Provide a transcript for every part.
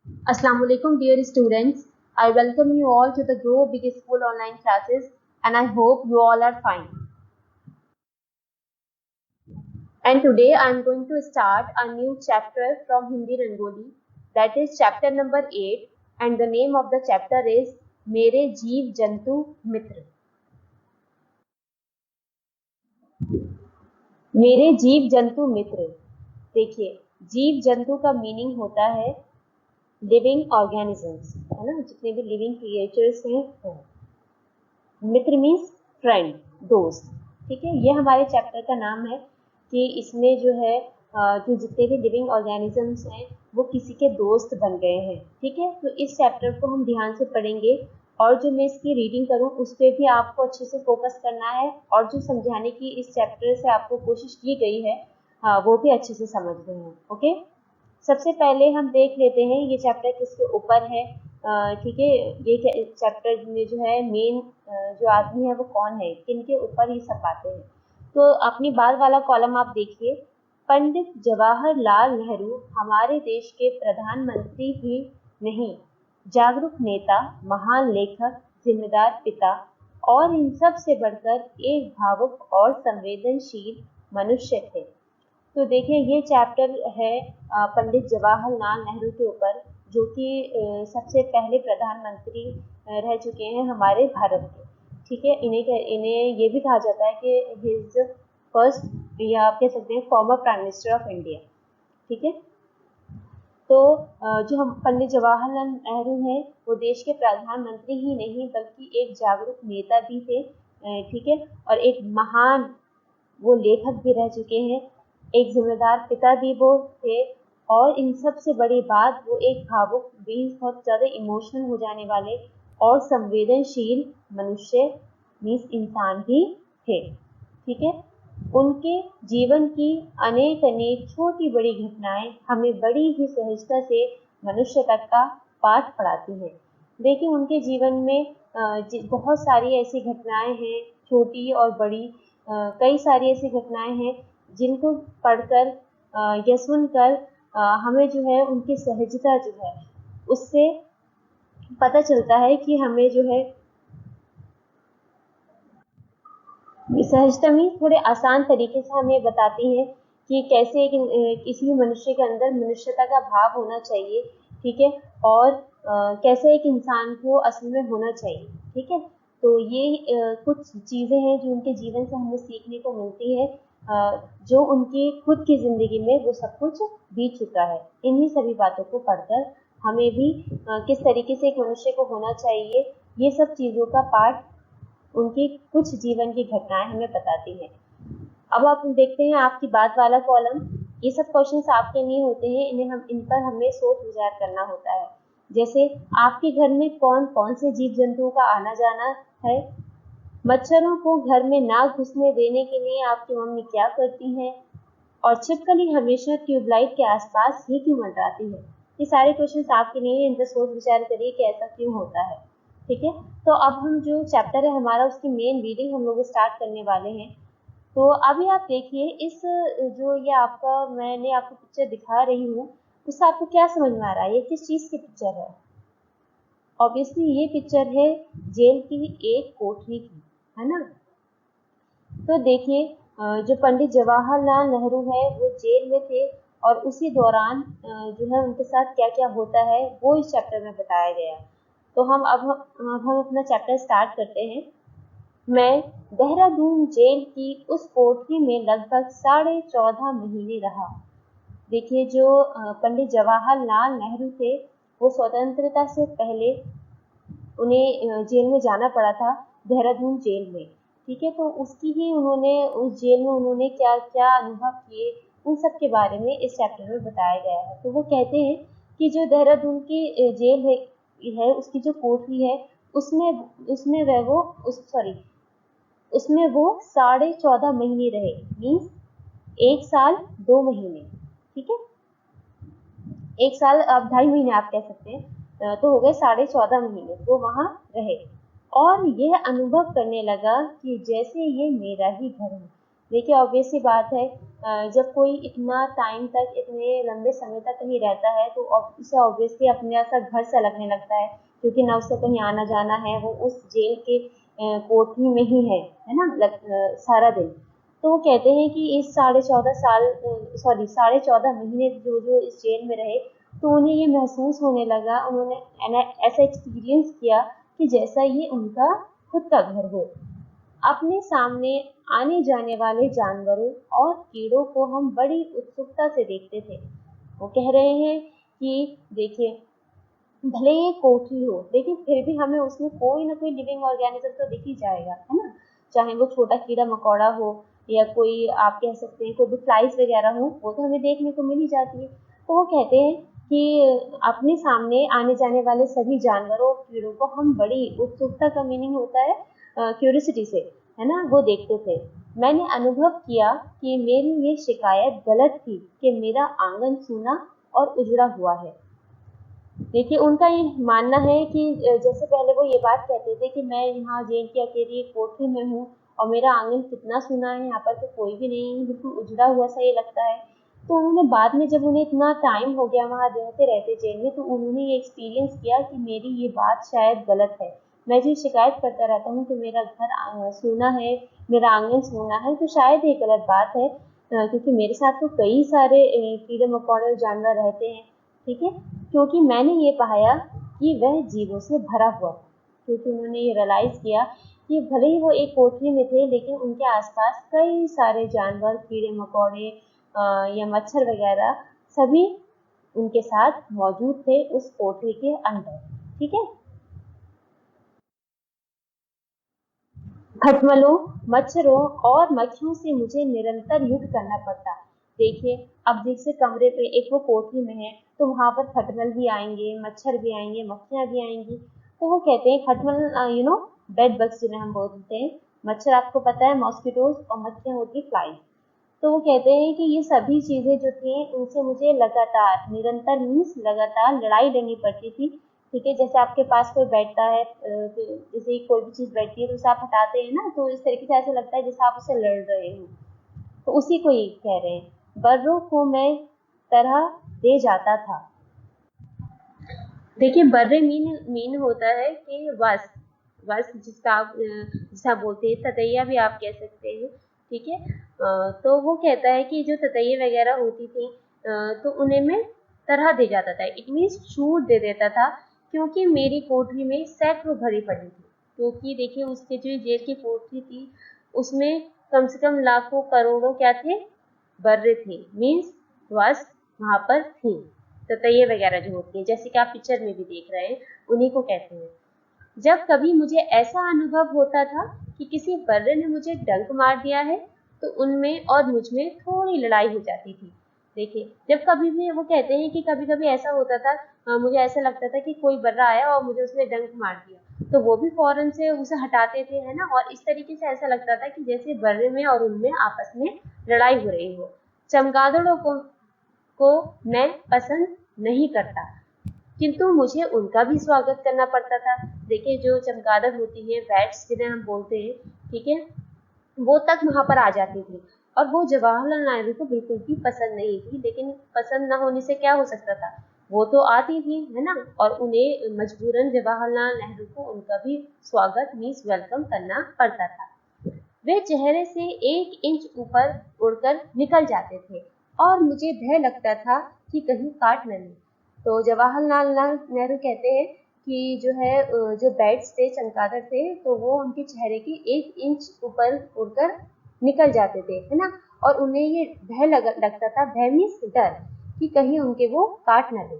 Assalamu alaikum dear students. I welcome you all to the Grow Big School online classes and I hope you all are fine. And today I am going to start a new chapter from Hindi Rangoli, that is chapter number 8, and the name of the chapter is मेरे जीव जंतु मित्र। मेरे जीव जंतु मित्र। देखिए, जीव जंतु का मीनिंग होता है लिविंग ऑर्गेनिजम्स, है ना, जितने भी लिविंग क्रिएचर्स हैं वो। मित्र मीन्स फ्रेंड, दोस्त। ठीक है, ये हमारे चैप्टर का नाम है कि इसमें जो है जो जितने भी लिविंग ऑर्गेनिजम्स हैं वो किसी के दोस्त बन गए हैं। ठीक है, तो इस चैप्टर को हम ध्यान से पढ़ेंगे और जो मैं इसकी रीडिंग करूँ उस पर भी आपको अच्छे से फोकस करना है और जो समझाने की इस चैप्टर से आपको कोशिश की गई है वो भी अच्छे से समझना है। ओके, सबसे पहले हम देख लेते हैं ये चैप्टर किसके ऊपर है। ठीक है, ये चैप्टर में जो है मेन जो आदमी है वो कौन है, किनके ऊपर ये सब बातें हैं। तो अपनी बाद वाला कॉलम आप देखिए, पंडित जवाहरलाल नेहरू हमारे देश के प्रधानमंत्री ही नहीं, जागरूक नेता, महान लेखक, जिम्मेदार पिता और इन सब से बढ़कर एक भावुक और संवेदनशील मनुष्य थे। तो देखिए, ये चैप्टर है पंडित जवाहरलाल नेहरू के ऊपर, जो कि सबसे पहले प्रधानमंत्री रह चुके हैं हमारे भारत के। ठीक है, इन्हें ये भी कहा जाता है कि ही इज द फर्स्ट, या आप कह सकते हैं former prime minister of India. ठीक है, तो जो हम पंडित जवाहरलाल नेहरू हैं वो देश के प्रधानमंत्री ही नहीं बल्कि एक जागरूक नेता भी थे। ठीक है, और एक महान वो लेखक भी रह चुके हैं, एक जिम्मेदार पिता भी वो थे, और इन सब से बड़ी बात वो एक भावुक भी, बहुत ज़्यादा इमोशनल हो जाने वाले और संवेदनशील मनुष्य मीन्स इंसान भी थे। ठीक है, उनके जीवन की अनेक अनेक छोटी बड़ी घटनाएं हमें बड़ी ही सहजता से मनुष्य तक का पाठ पढ़ाती हैं। देखिए, उनके जीवन में बहुत सारी ऐसी घटनाएं हैं, छोटी और बड़ी, कई सारी ऐसी घटनाएं हैं जिनको पढ़कर या सुनकर हमें जो है उनकी सहजता जो है उससे पता चलता है कि हमें जो है सहजता में थोड़े आसान तरीके से हमें बताती है कि कैसे किसी भी मनुष्य के अंदर मनुष्यता का भाव होना चाहिए। ठीक है, और कैसे एक इंसान को असल में होना चाहिए। ठीक है, तो ये कुछ चीज़ें हैं जो उनके जीवन से हमें सीखने को मिलती है, जो उनकी खुद की ज़िंदगी में वो सब कुछ बीत चुका है। इन्हीं सभी बातों को पढ़कर हमें भी किस तरीके से एक मनुष्य को होना चाहिए, ये सब चीज़ों का पाठ उनकी कुछ जीवन की घटनाएं हमें बताती हैं। अब आप देखते हैं आपकी बात वाला कॉलम। ये सब क्वेश्चंस आपके लिए होते हैं, इन पर हमें सोच विचार करना होता है। जैसे आपके घर में कौन कौन से जीव जंतुओं का आना जाना है, मच्छरों को घर में ना घुसने देने के लिए आपकी मम्मी क्या करती है, और छिपकली हमेशा ट्यूबलाइट के आसपास ही क्यों मंडराती है। ये सारे क्वेश्चंस आपके लिए, इन पर सोच विचार करिए कि ऐसा क्यों होता है। ठीक है, तो अब हम जो चैप्टर है हमारा उसकी मेन रीडिंग हम लोग स्टार्ट करने वाले हैं। तो अभी आप देखिए, इस जो ये आपका मैंने आपको पिक्चर दिखा रही हूँ उससे आपको क्या समझ में आ रहा है, ये किस चीज़ की पिक्चर है। ऑब्वियसली ये पिक्चर है जेल की एक कोठरी की, है ना। तो देखिए, जो पंडित जवाहरलाल नेहरू है वो जेल में थे और उसी दौरान जो है उनके साथ क्या क्या होता है वो इस चैप्टर में बताया गया। तो अब हम अपना चैप्टर स्टार्ट करते हैं। मैं देहरादून जेल की उस कोठरी में लगभग 14.5 महीने रहा। देखिए, जो पंडित जवाहरलाल नेहरू थे वो स्वतंत्रता से पहले उन्हें जेल में जाना पड़ा था, देहरादून जेल में। ठीक है, तो उसकी ही उन्होंने उस जेल में उन्होंने क्या क्या अनुभव किए उन सब के बारे में इस चैप्टर में बताया गया है। तो वो कहते हैं कि जो देहरादून की जेल है उसकी जो कोठरी है उसमें वह वो सॉरी उसमें वो 14.5 महीने रहे, मीन्स 1 साल 2 महीने। ठीक है, 1 साल अब 2.5 महीने आप कह सकते हैं, तो हो गए 14.5 महीने वो वहाँ रहे। और यह अनुभव करने लगा कि जैसे ये मेरा ही घर है। देखिए ऑब्वियस सी बात है, जब कोई इतना टाइम तक, इतने लंबे समय तक कहीं रहता है तो उसे ऑब्वियसली अपने ऐसा घर से लगने लगता है, क्योंकि ना उसे कहीं आना जाना है, वो उस जेल के कोठरी में ही है ना, सारा दिन। तो वो कहते हैं कि इस 14.5 साल, सॉरी 14.5 महीने जो जो इस जेल में रहे, तो उन्हें ये महसूस होने लगा, उन्होंने ऐसा एक्सपीरियंस किया कि जैसा ये उनका खुद का घर हो। अपने सामने आने जाने वाले जानवरों और कीड़ों को हम बड़ी उत्सुकता से देखते थे। वो कह रहे हैं कि देखिए, भले ही कोठरी हो लेकिन फिर भी हमें उसमें कोई ना कोई लिविंग ऑर्गेनिज्म तो दिख ही जाएगा, है ना। चाहे वो छोटा कीड़ा मकोड़ा हो या कोई, आप कह सकते हैं कोई भी फ्लाइज वगैरह हो, वो तो हमें देखने को मिल ही जाती है। तो वो कहते हैं कि अपने सामने आने जाने वाले सभी जानवरों और कीड़ों को हम बड़ी उत्सुकता, का मीनिंग होता है क्यूरियोसिटी से, है ना, वो देखते थे। मैंने अनुभव किया कि मेरी ये शिकायत गलत थी कि मेरा आंगन सूना और उजड़ा हुआ है। देखिए उनका ये मानना है कि जैसे पहले वो ये बात कहते थे कि मैं यहाँ जेल की अकेली कोठरी में हूँ और मेरा आंगन कितना सूना है, यहाँ पर तो कोई भी नहीं है, बिल्कुल उजड़ा हुआ सा ये लगता है। तो उन्होंने बाद में, जब उन्हें इतना टाइम हो गया वहाँ रहते रहते जेल में, तो उन्होंने ये एक्सपीरियंस किया कि मेरी ये बात शायद गलत है। मैं जो शिकायत करता रहता हूँ कि मेरा घर सूना है, मेरा आंगन सूना है, तो शायद ये गलत बात है, क्योंकि मेरे साथ तो कई सारे कीड़े मकोड़े जानवर रहते हैं। ठीक है, क्योंकि मैंने ये पाया कि वह जीवों से भरा हुआ था। क्योंकि उन्होंने ये रियलाइज किया कि भले ही वो एक कोठरी में थे, लेकिन उनके आसपास कई सारे जानवर, कीड़े मकोड़े या मच्छर वगैरह सभी उनके साथ मौजूद थे उस कोठरी के अंदर। ठीक है, खटमलों, मच्छरों और मक्खियों से मुझे निरंतर युद्ध करना पड़ता। देखिए, अब जैसे कमरे पे एक वो कोठरी में है, तो वहां पर खटमल भी आएंगे, मच्छर भी आएंगे, मक्खियां भी आएंगी। तो वो कहते हैं खटमल, बेड बग्स जिन्हें हम बोलते हैं, मच्छर आपको पता है मॉस्किटोज, और मक्खियां होती फ्लाइज। तो वो कहते हैं कि ये सभी चीजें जो थी, उनसे मुझे लगातार, निरंतर मीन्स लगातार लड़ाई लड़नी पड़ती थी। ठीक है, जैसे आपके पास कोई बैठता है, जैसे कोई भी चीज बैठती है तो उसे आप हटाते हैं ना, तो इस तरीके से ऐसा लगता है जैसे आप उसे लड़ रहे हो। तो उसी को ये कह रहे हैं, बर्रों को मैं तरह दे जाता था। देखिए बर्रे मीन मीन होता है कि वस, वस जिसका आप जिसे आप बोलते हैं ततैया भी आप कह सकते हैं। ठीक है, तो वो कहता है कि जो ततैये वगैरह होती थी, तो उन्हें मैं तरह दे जाता था, इट मीन्स छूट दे देता था, क्योंकि मेरी कोठरी में सैकड़ों भरी पड़ी थी। क्योंकि देखिए उसके जो जेल की कोठरी थी, उसमें कम से कम लाखों करोड़ों क्या थे, बर्रे थे, मीन्स वस वहां पर थी। ततैये वगैरह जो होती है, जैसे कि आप पिक्चर में भी देख रहे हैं, उन्हीं को कहते हैं। जब कभी मुझे ऐसा अनुभव होता था कि किसी बर्रे ने मुझे डंक मार दिया है, तो उनमें और मुझ में थोड़ी लड़ाई हो जाती थी। देखिए, जब कभी भी वो कहते हैं कि कभी कभी ऐसा होता था, मुझे ऐसा लगता था कि कोई बर्रा आया और मुझे उसने डंक मार दिया, तो वो भी फौरन से उसे हटाते थे, है ना। और इस तरीके से ऐसा लगता था कि जैसे बर्रे में और उनमें आपस में लड़ाई हो रही हो। चमगादड़ों को मैं पसंद नहीं करता, किंतु मुझे उनका भी स्वागत करना पड़ता था। देखिए जो चमगादड़ होती है, बैट्स जिन्हें हम बोलते हैं, ठीक है, वो तक वहां पर आ जाती थी। और वो जवाहरलाल नेहरू को बिल्कुल भी पसंद नहीं थी, लेकिन पसंद ना होने से क्या हो सकता था, वो तो आती थी, है ना। और उन्हें मजबूरन जवाहरलाल नेहरू को उनका भी स्वागत मीन्स वेलकम करना पड़ता था। वे चेहरे से 1 इंच ऊपर उड़कर निकल जाते थे और मुझे भय लगता था कि कहीं काट न लें। तो जवाहरलाल नेहरू कहते हैं कि जो है, जो बैट्स थे, चमगादड़ थे, तो वो उनके चेहरे के 1 इंच ऊपर उड़कर निकल जाते थे, है ना। और उन्हें ये भय लगता था, भय मीन्स डर, कि कहीं उनके वो काट न ले।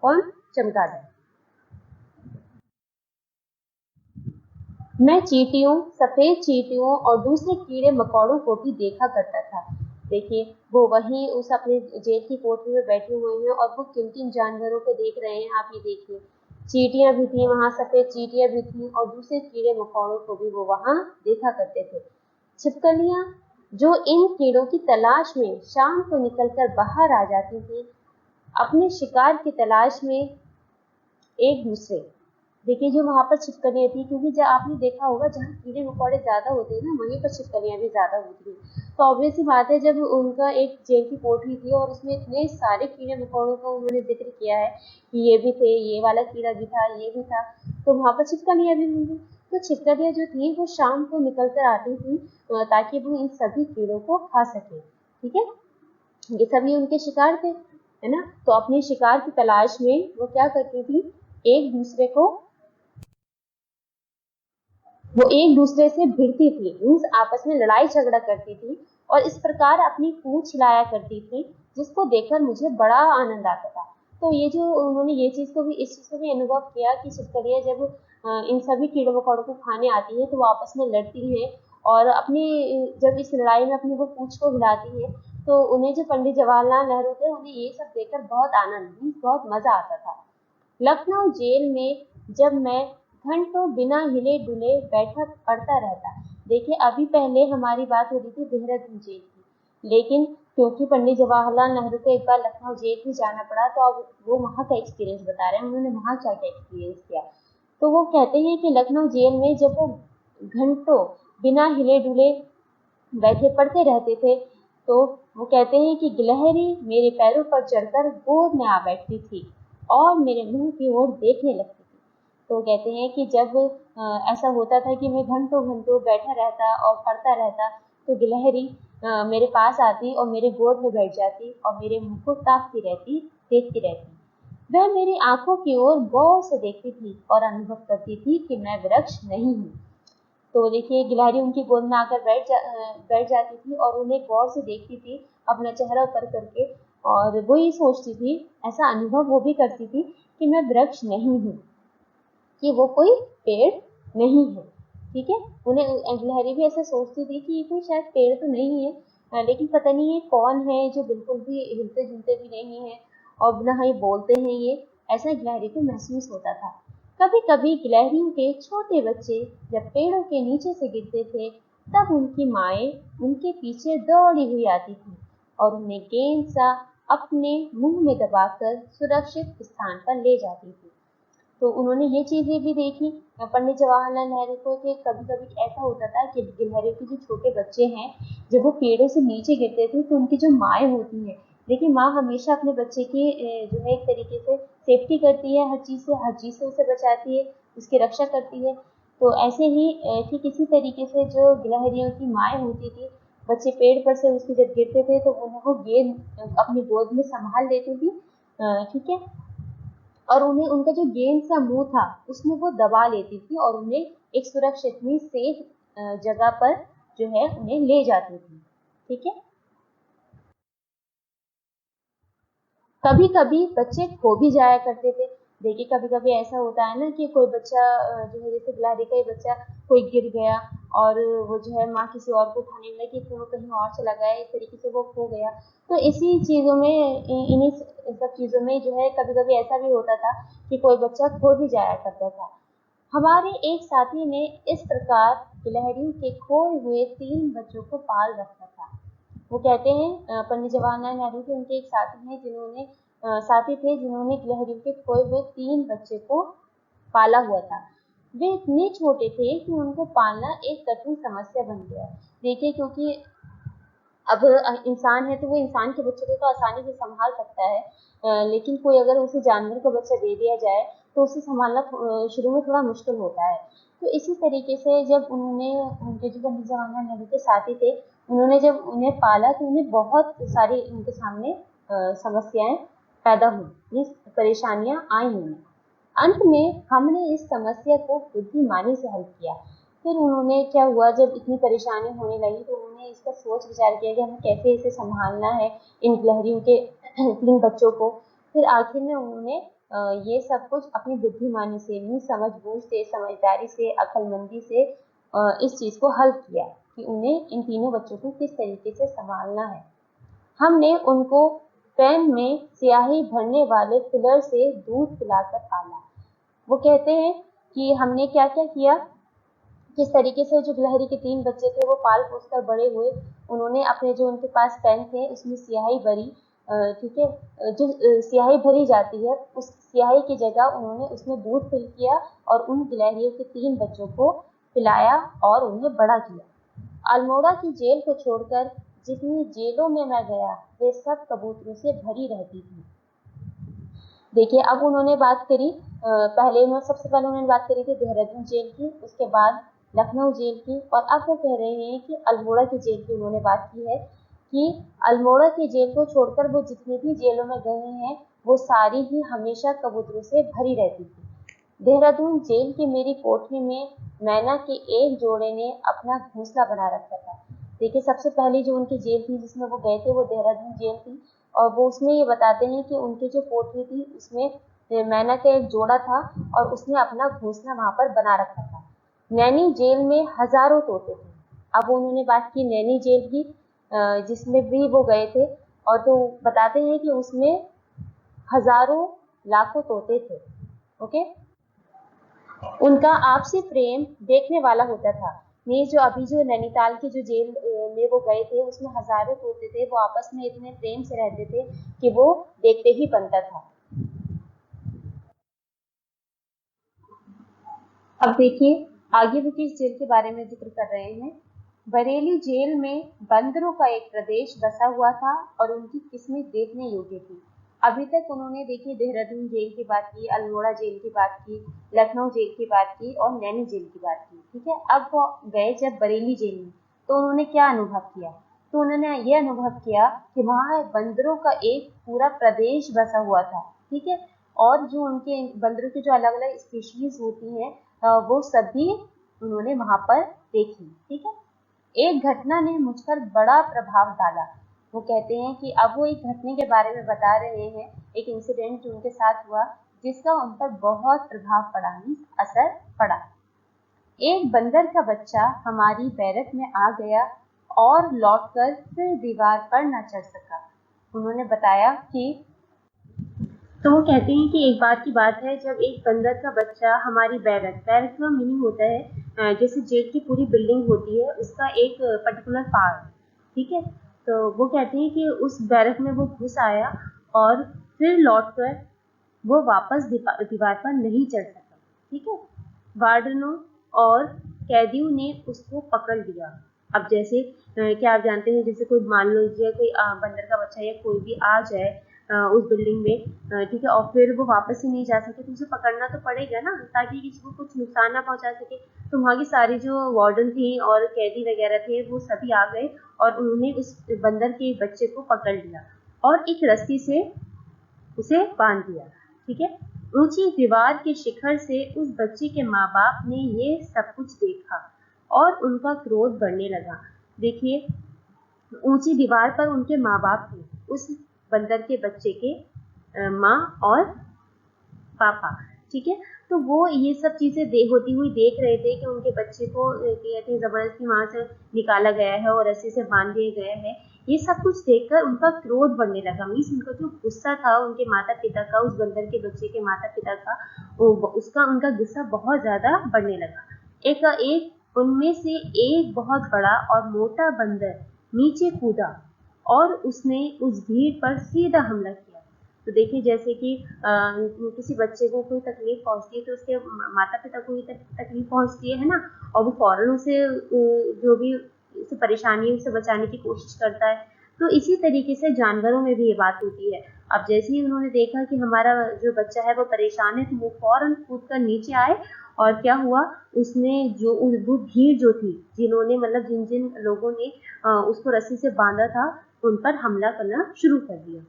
कौन? चमगादड़। मैं चींटियों, सफेद चींटियों और दूसरे कीड़े मकोड़ों को भी देखा करता था। देखिए वो वहीं उस अपने जेल की कोठरी में बैठे हुए हैं और वो किन किन जानवरों को देख रहे हैं, आप ये देखिए। चींटियां भी थी वहां, सफेद चींटियां भी थी, और दूसरे कीड़े मकोड़ों को भी वो वहां देखा करते थे। छिपकलियां, जो इन कीड़ों की तलाश में शाम को निकलकर बाहर आ जाती थी, अपने शिकार की तलाश में एक दूसरे देखिए जो वहाँ पर छिपकलियाँ थी, क्योंकि जब आपने देखा होगा जहाँ कीड़े मकोड़े ज़्यादा होते हैं ना, वहीं पर छिपकलियाँ भी ज़्यादा होती हैं। तो ऑब्वियस सी बात है, जब उनका एक जेल की कोठरी थी और उसमें इतने सारे कीड़े मकोड़ों का उन्होंने जिक्र किया है कि ये भी थे, ये वाला कीड़ा भी था, ये भी था, तो वहाँ पर छिपकलियाँ भी होंगी। तो छिपकलियाँ जो थी वो शाम को निकल कर आती थी ताकि वो इन सभी कीड़ों को खा सके। ठीक है, ये सभी उनके शिकार थे, है ना। तो अपने शिकार की तलाश में वो क्या करती थी, एक दूसरे को वो एक दूसरे से भिड़ती थी, मीन्स आपस में लड़ाई झगड़ा करती थी और इस प्रकार अपनी पूंछ हिलाया करती थी, जिसको देखकर मुझे बड़ा आनंद आता था। तो ये जो उन्होंने ये चीज को भी इस चीज को भी अनुभव किया कि छिपकलियां जब इन सभी कीड़ों मकोड़ों को खाने आती है तो वो आपस में लड़ती है और अपनी जब इस लड़ाई में अपनी वो पूंछ को हिलाती है, तो उन्हें जो पंडित जवाहरलाल नेहरू थे उन्हें ये सब देखकर बहुत आनंद, बहुत मजा आता था। लखनऊ जेल में जब मैं घंटों बिना हिले डुले बैठा पढ़ता रहता। देखिए अभी पहले हमारी बात हो रही थी देहरादून जेल की, लेकिन क्योंकि पंडित जवाहरलाल नेहरू को एक बार लखनऊ जेल भी जाना पड़ा, तो अब वो वहाँ का एक्सपीरियंस बता रहे हैं, उन्होंने वहाँ क्या क्या एक्सपीरियंस किया। तो वो कहते हैं कि लखनऊ जेल में जब वो घंटों बिना हिले डुले बैठे पढ़ते रहते थे, तो वो कहते हैं कि गिलहरी मेरे पैरों पर चढ़कर गोद में आ बैठती थी और मेरे मुंह की ओर देखने लगती थी। तो कहते हैं कि जब ऐसा होता था कि मैं घंटों घंटों बैठा रहता और पढ़ता रहता, तो गिलहरी मेरे पास आती और मेरे गोद में बैठ जाती और मेरे मुंह को ताकती रहती, देखती रहती। वह मेरी आंखों की ओर गौर से देखती थी और अनुभव करती थी कि मैं वृक्ष नहीं हूँ। तो देखिए गिलहरी उनकी गोद में आकर बैठ जाती थी और उन्हें गौर से देखती थी, अपना चेहरा ऊपर करके, और वो ये सोचती थी, ऐसा अनुभव वो भी करती थी कि मैं वृक्ष नहीं हूँ, कि वो कोई पेड़ नहीं है। ठीक है, उन्हें गिलहरी भी ऐसा सोचती थी कि ये कोई शायद पेड़ तो नहीं है, लेकिन पता नहीं ये कौन है जो बिल्कुल भी हिलते जुलते भी नहीं है और ना ही बोलते हैं ये, ऐसा गिलहरी को महसूस होता था। कभी कभी गिलहरियों के छोटे बच्चे जब पेड़ों के नीचे से गिरते थे, तब उनकी माएँ उनके पीछे दौड़ी हुई आती थी और उन्हें गेंद सा अपने मुंह में दबाकर सुरक्षित स्थान पर ले जाती थी। तो उन्होंने ये चीजें भी देखी पंडित जवाहरलाल नेहरू को, कि कभी कभी ऐसा होता था कि गिलहरियों के जो छोटे बच्चे हैं, जब वो पेड़ों से नीचे गिरते थे, तो उनकी जो माएँ होती हैं, देखिए माँ हमेशा अपने बच्चे की जो है एक तरीके से सेफ्टी करती है, हर चीज से उसे बचाती है, उसकी रक्षा करती है। तो ऐसे ही ठीक इसी तरीके से जो गिलहरियों की माएँ होती थी, बच्चे पेड़ पर से उसके जब गिरते थे तो उन्हें वो गेंद अपनी गोद में संभाल लेती थी। ठीक है, और उन्हें उनका जो गेंद सा मुंह था उसमें वो दबा लेती थी और उन्हें एक सुरक्षित में सेफ जगह पर जो है उन्हें ले जाती थी। ठीक है, कभी कभी बच्चे खो भी जाया करते थे। देखिए कभी कभी ऐसा होता है ना कि कोई बच्चा जो है, जैसे गिलहरी का ही बच्चा कोई गिर गया और वो जो है माँ किसी और को उठाने लगी तो वो कहीं और चला गया, इस तरीके से वो खो गया। तो इसी चीजों में इन्हीं सब चीजों में जो है कभी कभी ऐसा भी होता था कि कोई बच्चा खो भी जाया करता था। हमारे एक साथी ने इस प्रकार गिलहरियों के खोए हुए 3 बच्चों को पाल रखा था। वो कहते हैं पंडित जवाहरलाल नेहरू के उनके एक साथी हैं जिन्होंने साथी थे जिन्होंने गिलहरियों के खोए हुए 3 बच्चे को पाला हुआ था। वे इतने छोटे थे कि उनको पालना एक कठिन समस्या बन गया। देखिए क्योंकि अब इंसान है तो वो इंसान के बच्चे को तो आसानी से संभाल सकता है, लेकिन कोई अगर उसे जानवर का बच्चा दे दिया जाए तो उसे संभालना शुरू में थोड़ा मुश्किल होता है। तो इसी तरीके से जब उन्होंने उनके जो पंडित जवाहरलाल नेहरू के साथी थे, उन्होंने जब उन्हें पाला तो उन्हें बहुत सारी उनके सामने समस्याएं पैदा हुई, ये परेशानियां आई उन्हें। अंत में हमने इस समस्या को बुद्धिमानी से हल किया। फिर उन्होंने क्या हुआ, जब इतनी परेशानी होने लगी तो उन्होंने इसका सोच विचार किया कि हमें कैसे इसे संभालना है, इन गिलहरियों के 3 बच्चों को। फिर आखिर में उन्होंने ये सब कुछ अपनी बुद्धिमानी से, अपनी समझबूझ से, समझदारी से, अक्लमंदी से इस चीज को हल किया कि उन्हें इन तीनों बच्चों को किस तरीके से संभालना है। हमने उनको पेन में स्याही भरने वाले फिलर से दूध पिलाकर पाला। वो कहते हैं कि हमने क्या क्या किया, किस तरीके से जो गिलहरी के 3 बच्चे थे वो पाल पोस कर बड़े हुए। उन्होंने अपने जो उनके पास पेन थे उसमें स्याही भरी ठीक है, जो स्याही भरी जाती है उस स्याही की जगह उन्होंने उसमें दूध फिल किया और उन गिलहरियों के 3 बच्चों को पिलाया और उन्हें बड़ा किया। अल्मोड़ा की जेल को छोड़कर जितनी जेलों में मैं गया वे सब कबूतरों से भरी रहती थी। देखिए अब उन्होंने बात करी, सबसे पहले उन्होंने बात करी थी देहरादून जेल की, उसके बाद लखनऊ जेल की, और अब वो कह रहे हैं कि अल्मोड़ा की जेल की उन्होंने बात की है कि अल्मोड़ा की जेल को छोड़कर वो जितनी भी जेलों में गए हैं वो सारी ही हमेशा कबूतरों से भरी रहती थी। देहरादून जेल की मेरी कोठरी में मैना के एक जोड़े ने अपना घोंसला बना रखा था। देखिए सबसे पहली जो उनकी जेल थी जिसमें वो गए थे वो देहरादून जेल थी, और वो उसमें ये बताते हैं कि उनकी जो कोठरी थी उसमें मैना का एक जोड़ा था और उसने अपना घोंसला वहां पर बना रखा था। नैनी जेल में हजारों तोते थे। अब उन्होंने बात की नैनी जेल की, जिसमें भी वो गए थे, और तो बताते हैं कि उसमें हजारों लाखों तोते थे। ओके, उनका आपसी प्रेम देखने वाला होता था। ये जो अभी जो नैनीताल की जो जेल में वो गए थे उसमें हजारों तोते थे, वो आपस में इतने प्रेम से रहते थे कि वो देखते ही बनता था। अब देखिए आगे वो किस जेल के बारे में जिक्र कर रहे हैं। बरेली जेल में बंदरों का एक प्रदेश बसा हुआ था और उनकी किस्में देखने योग्य थी। अभी तक उन्होंने देखिए देहरादून जेल की बात की, अल्मोड़ा जेल की बात की, लखनऊ जेल की बात की और नैनी जेल की बात की। ठीक है, अब वो गए जब बरेली जेल में तो उन्होंने क्या अनुभव किया, तो उन्होंने ये अनुभव किया कि वहां बंदरों का एक पूरा प्रदेश बसा हुआ था। ठीक है, और जो उनके बंदरों की जो अलग अलग स्पीशीज होती हैं वो सभी उन्होंने वहां पर देखी। ठीक है, एक घटना ने मुझ पर बड़ा प्रभाव डाला। वो कहते हैं कि अब वो एक घटने के बारे में बता रहे हैं, एक इंसिडेंट जो उनके साथ हुआ जिसका उन पर बहुत प्रभाव पड़ा, असर पड़ा। एक बंदर का बच्चा हमारी बैरक में आ गया और लौटकर फिर दीवार पर न चढ़ सका। उन्होंने बताया कि तो वो कहते हैं कि एक बार की बात है जब एक बंदर का बच्चा हमारी बैरक बैरक का मीनिंग होता है जैसे जेल की पूरी बिल्डिंग होती है उसका एक पर्टिकुलर पार्ट। ठीक है, तो वो कहते हैं कि उस बैरक में वो घुस आया और फिर लौटकर वो वापस दीवार पर नहीं चढ़ सका। ठीक है, वार्डनों और कैदियों ने उसको पकड़ लिया। अब जैसे क्या आप जानते हैं, जैसे कोई मान लीजिए कोई बंदर का बच्चा या कोई भी आ जाए उस बिल्डिंग में, ठीक है, और फिर वो वापस ही नहीं जा सके तो उसे पकड़ना तो पड़ेगा ना, ताकि किसी को कुछ नुकसान ना पहुंचा सके। तो वहाँ की सारी जो वार्डन थी और कैदी वगैरह थे वो सभी आ गए और उन्होंने उस बंदर के बच्चे को पकड़ लिया और एक रस्सी से उसे बांध दिया। ठीक है, ऊंची दीवार के शिखर से उस बच्चे के माँ बाप ने ये सब कुछ देखा और उनका क्रोध बढ़ने लगा। देखिए ऊंची दीवार पर उनके माँ बाप थे, उस बंदर के बच्चे के माँ और पापा। ठीक है, तो वो ये सब चीजें होती हुई देख रहे थे कि उनके बच्चे को कहते जबरदस्ती वहां से निकाला गया है और रस्सी से बांध दिया गया है। ये सब कुछ देखकर उनका क्रोध बढ़ने लगा, मीन्स उनका जो गुस्सा था उनके माता पिता का, उस बंदर के बच्चे के माता पिता का, उसका उनका गुस्सा बहुत ज्यादा बढ़ने लगा। एक एक उनमें से एक बहुत बड़ा और मोटा बंदर नीचे कूदा और उसने उस भीड़ पर सीधा हमला किया। तो देखिए जैसे कि किसी बच्चे को कोई तकलीफ पहुंचती है तो उसके माता पिता को भी तकलीफ पहुंचती है ना, और वो फौरन उसे जो भी उसे परेशानी है उसे बचाने की कोशिश करता है। तो इसी तरीके से जानवरों में भी ये बात होती है। अब जैसे ही उन्होंने देखा कि हमारा जो बच्चा है वो परेशान है तो वो फौरन कूद कर नीचे आए, और क्या हुआ, उसने जो वो भीड़ जो थी जिन्होंने मतलब जिन जिन लोगों ने उसको रस्सी से बांधा था उन पर हमला करना शुरू कर दिया।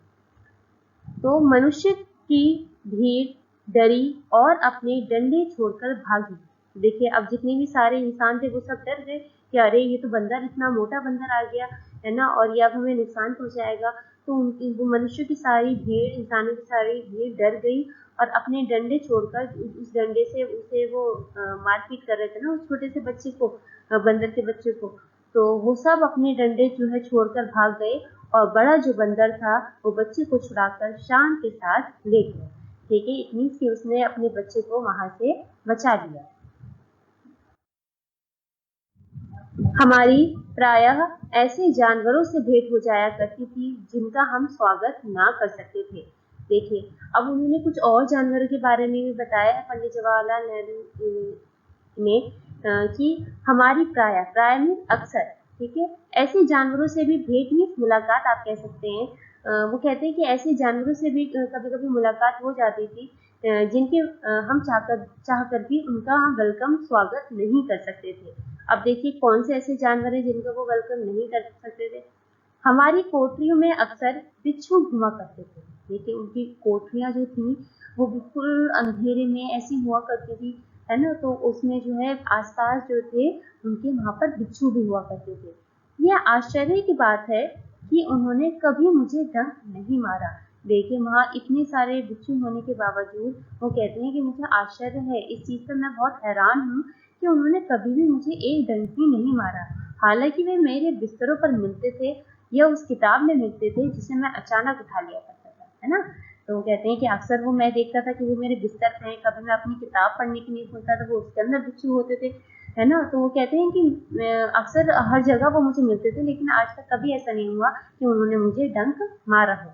तो मनुष्य की भीड़ डरी और अपने डंडे छोड़कर भागी। देखिए अब जितने भी सारे इंसान थे वो सब डर गए कि अरे ये तो बंदर, इतना मोटा बंदर आ गया है ना, और ये अब हमें नुकसान पहुंचाएगा। तो वो मनुष्य की सारी भीड़, इंसानों की सारी भीड़ डर गई और अपने डंडे छोड़कर उस डंडे से उसे वो मारपीट कर रहे थे ना उस छोटे से बच्चे को, बंदर के बच्चे को। तो वो सब अपने डंडे जो है छोड़कर भाग गए और बड़ा जो बंदर था वो बच्चे को छुड़ाकर शान के साथ ले गया। ठीक है, इट मीन्स कि उसने अपने बच्चे को वहां से बचा लिया। हमारी प्रायः ऐसे जानवरों से भेंट हो जाया करती थी जिनका हम स्वागत ना कर सकते थे। देखिए, अब उन्होंने कुछ और जानवरों के बारे में भी बताया है पंडित जवाहरलाल नेहरू ने कि हमारी प्राय में अक्सर, ठीक है, ऐसे जानवरों से भी भेंट में मुलाकात आप कह सकते हैं। वो कहते हैं कि ऐसे जानवरों से भी कभी-कभी मुलाकात हो जाती थी जिनके हम चाहकर भी उनका हम वेलकम स्वागत नहीं कर सकते थे। अब देखिए कौन से ऐसे जानवर हैं जिनका वो वेलकम नहीं कर सकते थे। हमारी कोठरियों में अक्सर बिच्छू घुमा करते थे। देखिए उनकी कोठरियां जो थी वो बिल्कुल अंधेरे में ऐसी हुआ करती थी, है ना, तो उसमें जो है आसपास जो थे उनके वहां पर बिच्छू भी हुआ करते थे। यह आश्चर्य की बात है कि उन्होंने कभी मुझे डंक नहीं मारा। देखिए वहां इतने सारे बिच्छू होने के बावजूद वो कहते हैं कि मुझे आश्चर्य है, इस चीज पर मैं बहुत हैरान हूँ कि उन्होंने कभी भी मुझे एक डंक भी नहीं मारा। हालांकि वे मेरे बिस्तरों पर मिलते थे या उस किताब में मिलते थे जिसे मैं अचानक उठा लिया करता था, है ना। तो वो कहते हैं कि अक्सर वो मैं देखता था कि वो मेरे बिस्तर पे हैं, कभी मैं अपनी किताब पढ़ने के लिए खोलता था वो उसके अंदर बिच्छू होते थे, है ना। तो वो कहते हैं कि अक्सर हर जगह वो मुझे मिलते थे, लेकिन आज तक कभी ऐसा नहीं हुआ कि उन्होंने मुझे डंक मारा हो।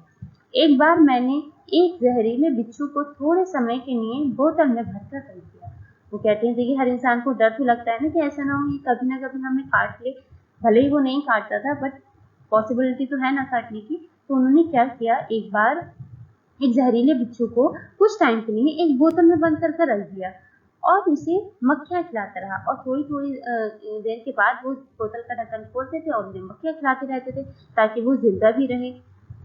एक बार मैंने एक जहरीले बिच्छू को थोड़े समय के लिए बोतल में भरकर रख दिया। वो कहते हैं देखिए हर इंसान को डर तो लगता है ना कि ऐसा ना हो कि कभी ना कभी हमें काट ले, भले ही वो नहीं काटता था बट पॉसिबिलिटी तो है ना काटने की। तो उन्होंने क्या किया, एक बार एक जहरीले बिच्छू को कुछ टाइम के लिए एक बोतल में बंद करके रख दिया और उसे मक्खियां खिलाता रहा, और थोड़ी थोड़ी देर के बाद वो बोतल का ढक्कन खोलते थे और उन्हें मक्खियां खिलाते रहते थे ताकि वो जिंदा भी रहे।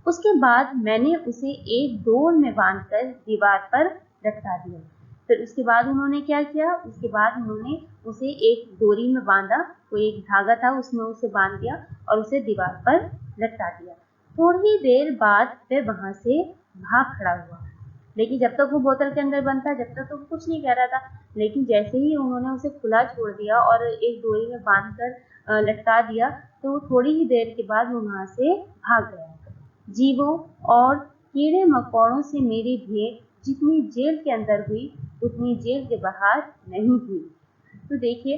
उसके बाद मैंने उसे एक डोर में बांधकर दीवार पर लटका दिया। फिर उसके बाद उन्होंने क्या किया, उसके बाद उन्होंने उसे एक डोरी में बांधा, कोई एक धागा था उसमें उसे बांध दिया और उसे दीवार पर लटका दिया। थोड़ी देर बाद वह वहां से भाग खड़ा हुआ, लेकिन जब तक वो बोतल के अंदर बंद था जब तक तो वो कुछ नहीं कह रहा था, लेकिन जैसे ही उन्होंने उसे खुला छोड़ दिया और एक डोरी में बांध कर लटका दिया तो वो थोड़ी ही देर के बाद वो वहां से भाग गया। जीवों और कीड़े मकोड़ों से मेरी भेंट जितनी जेल के अंदर हुई उतनी जेल के बाहर नहीं हुई। तो देखिए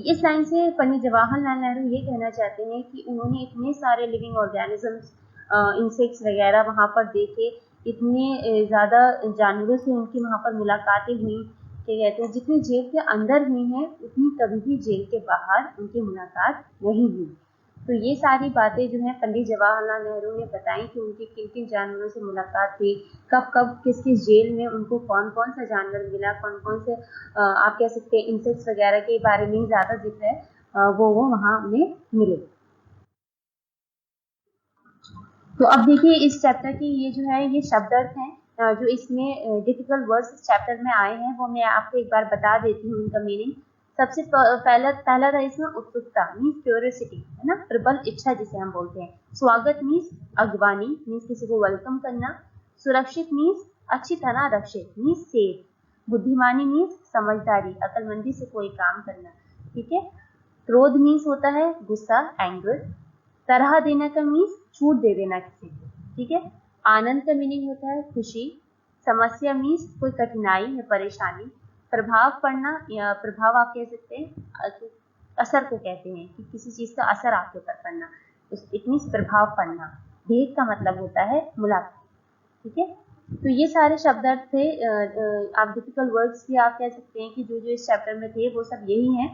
इस लाइन से पंडित जवाहरलाल नेहरू ये कहना चाहते हैं कि उन्होंने इतने सारे लिविंग ऑर्गेनिजम्स, इंसेक्ट्स वगैरह वहाँ पर देखे, इतने ज़्यादा जानवरों से उनकी वहाँ पर मुलाकातें हुई, क्या कहते हैं जितनी जेल के अंदर हुई हैं उतनी कभी भी जेल के बाहर उनकी मुलाकात नहीं हुई। तो ये सारी बातें जो हैं पंडित जवाहरलाल नेहरू ने बताई कि उनकी किन किन जानवरों से मुलाकात हुई, कब कब किस किस जेल में उनको कौन कौन सा जानवर मिला, कौन कौन से आप कह सकते हैं इंसेक्ट्स वगैरह के बारे में ज़्यादा जिक्र है, वो वहाँ उन्हें मिले। तो अब देखिए इस चैप्टर की ये जो है ये शब्द अर्थ हैं जो इसमें डिफिकल्ट वर्ड्स इस चैप्टर में आए हैं वो मैं आपको एक बार बता देती हूँ उनका मीनिंग। सबसे पहला था इसमें उत्सुकता मीन्स क्यूरियोसिटी, है ना, प्रबल इच्छा जिसे हम बोलते हैं। स्वागत मीन्स अगवानी मीन्स किसी को वेलकम करना। सुरक्षित मीन्स अच्छी तरह रक्षित मीन्स सेफ। बुद्धिमानी मीन्स समझदारी, अकलमंदी से कोई काम करना, ठीक है। क्रोध मीन्स होता है गुस्सा, एंगर। तरह देना का मीन्स छूट दे देना किसी को, ठीक है। आनंद का मीनिंग होता है खुशी। समस्या मीन्स कोई कठिनाई या परेशानी। प्रभाव पड़ना या प्रभाव आप कह सकते हैं असर को कहते हैं कि किसी चीज का असर आपके ऊपर पड़ना, इट मीन्स प्रभाव पड़ना। भेद का मतलब होता है मुलाकात, ठीक है। तो ये सारे शब्द अर्थ थे। आप डिफिकल्ट वर्ड्स भी आप कह सकते हैं कि जो जो इस चैप्टर में थे वो सब यही हैं।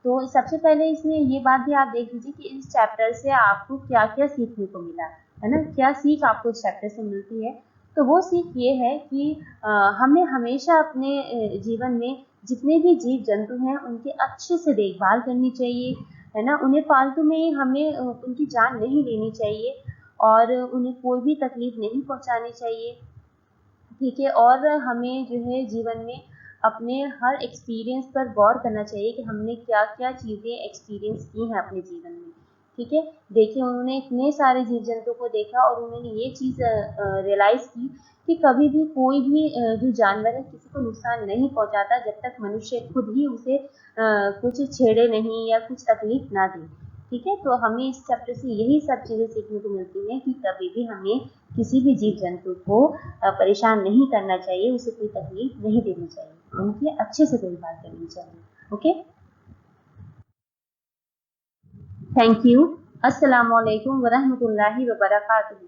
तो सबसे पहले इसमें ये बात भी आप देख लीजिए कि इस चैप्टर से आपको क्या क्या सीखने को मिला, है ना, क्या सीख आपको इस चैप्टर से मिलती है। तो वो सीख ये है कि हमें हमेशा अपने जीवन में जितने भी जीव जंतु हैं उनकी अच्छे से देखभाल करनी चाहिए, है ना। उन्हें फालतू में हमें उनकी जान नहीं लेनी चाहिए और उन्हें कोई भी तकलीफ नहीं पहुंचानी चाहिए, ठीक है। और हमें जो है जीवन में अपने हर एक्सपीरियंस पर गौर करना चाहिए कि हमने क्या क्या चीज़ें एक्सपीरियंस की हैं अपने जीवन में, ठीक है। देखिए उन्होंने इतने सारे जीव जंतु को देखा और उन्होंने ये चीज़ रियलाइज़ की कि कभी भी कोई भी जो जानवर है किसी को नुकसान नहीं पहुंचाता जब तक मनुष्य खुद ही उसे कुछ छेड़े नहीं या कुछ तकलीफ ना दे, ठीक है। तो हमें इस चैप्टर से यही सब चीज़ें सीखने को मिलती हैं कि कभी भी हमें किसी भी जीव जंतु को परेशान नहीं करना चाहिए, उसे कोई तकलीफ नहीं देनी चाहिए, उनकी अच्छे से देखभाल करनी चाहिए। ओके। Thank you. अस्सलामु अलैकुम वरहमतुल्लाहि वबरकातुहू।